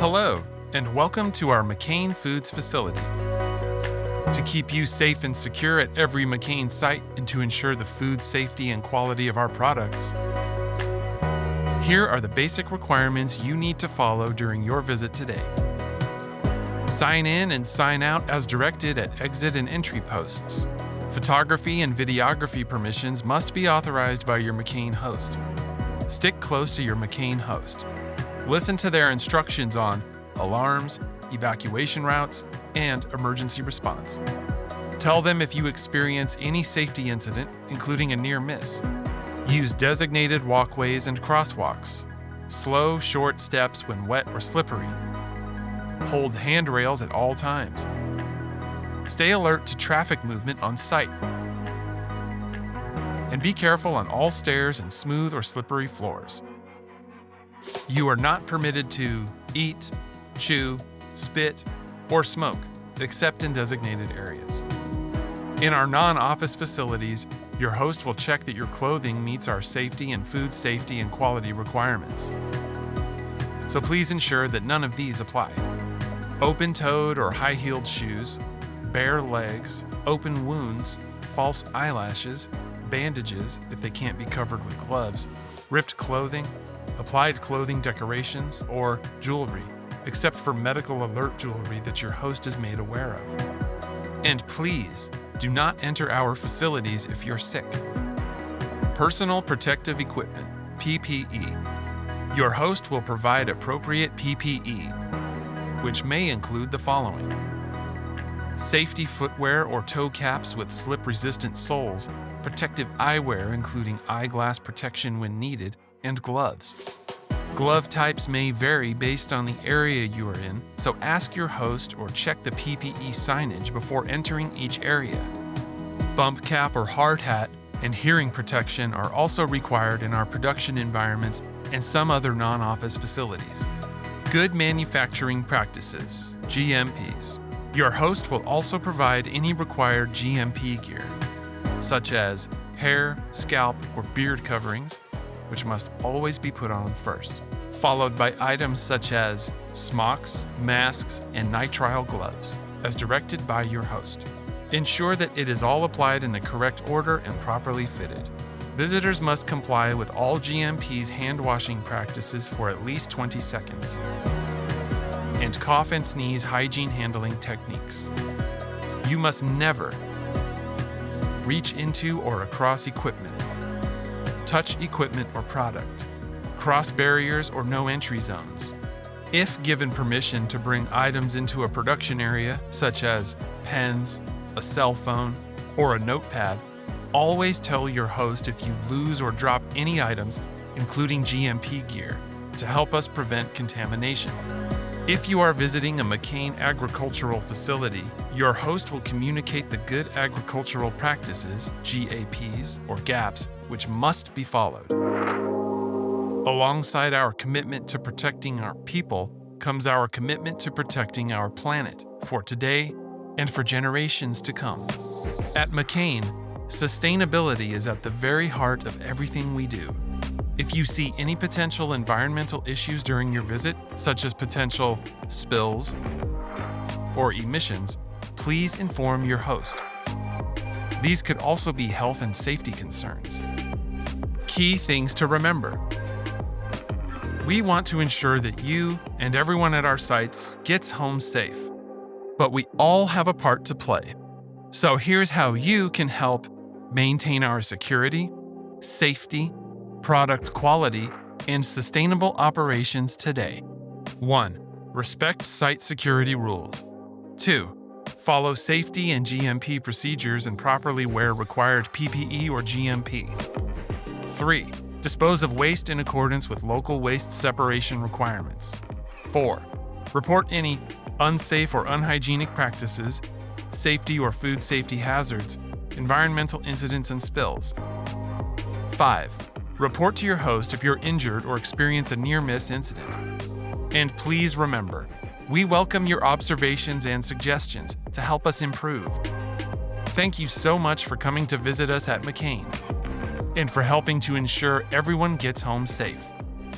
Hello, and welcome to our McCain Foods facility. To keep you safe and secure at every McCain site and to ensure the food safety and quality of our products, here are the basic requirements you need to follow during your visit today. Sign in and sign out as directed at exit and entry posts. Photography and videography permissions must be authorized by your McCain host. Stick close to your McCain host. Listen to their instructions on alarms, evacuation routes, and emergency response. Tell them if you experience any safety incident, including a near miss. Use designated walkways and crosswalks. Slow, short steps when wet or slippery. Hold handrails at all times. Stay alert to traffic movement on site. And be careful on all stairs and smooth or slippery floors. You are not permitted to eat, chew, spit, or smoke, except in designated areas. In our non-office facilities, your host will check that your clothing meets our safety and food safety and quality requirements. So please ensure that none of these apply. Open-toed or high-heeled shoes, bare legs, open wounds, false eyelashes, bandages if they can't be covered with gloves, ripped clothing, applied clothing decorations, or jewelry, except for medical alert jewelry that your host is made aware of. And please, do not enter our facilities if you're sick. Personal protective equipment, PPE. Your host will provide appropriate PPE, which may include the following: safety footwear or toe caps with slip-resistant soles, protective eyewear including eyeglass protection when needed, and gloves. Glove types may vary based on the area you are in, so ask your host or check the PPE signage before entering each area. Bump cap or hard hat and hearing protection are also required in our production environments and some other non-office facilities. Good manufacturing practices, GMPs. Your host will also provide any required GMP gear, such as hair, scalp, or beard coverings, which must always be put on first, followed by items such as smocks, masks, and nitrile gloves, as directed by your host. Ensure that it is all applied in the correct order and properly fitted. Visitors must comply with all GMP's hand-washing practices for at least 20 seconds. And cough and sneeze hygiene handling techniques. You must never reach into or across equipment, touch equipment or product, cross barriers or no entry zones. If given permission to bring items into a production area, such as pens, a cell phone, or a notepad, always tell your host if you lose or drop any items, including GMP gear, to help us prevent contamination. If you are visiting a McCain agricultural facility, your host will communicate the good agricultural practices, GAPs, or GAPs, which must be followed. Alongside our commitment to protecting our people comes our commitment to protecting our planet for today and for generations to come. At McCain, sustainability is at the very heart of everything we do. If you see any potential environmental issues during your visit, such as potential spills or emissions, please inform your host. These could also be health and safety concerns. Key things to remember. We want to ensure that you and everyone at our sites gets home safe, but we all have a part to play. So here's how you can help maintain our security, safety, product quality, and sustainable operations today. 1. Respect site security rules. 2. Follow safety and GMP procedures and properly wear required PPE or GMP. 3. Dispose of waste in accordance with local waste separation requirements. 4. Report any unsafe or unhygienic practices, safety or food safety hazards, environmental incidents and spills. 5. Report to your host if you're injured or experience a near-miss incident. And please remember, we welcome your observations and suggestions to help us improve. Thank you so much for coming to visit us at McCain and for helping to ensure everyone gets home safe.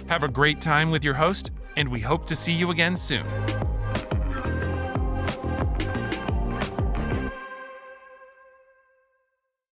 Have a great time with your host and we hope to see you again soon.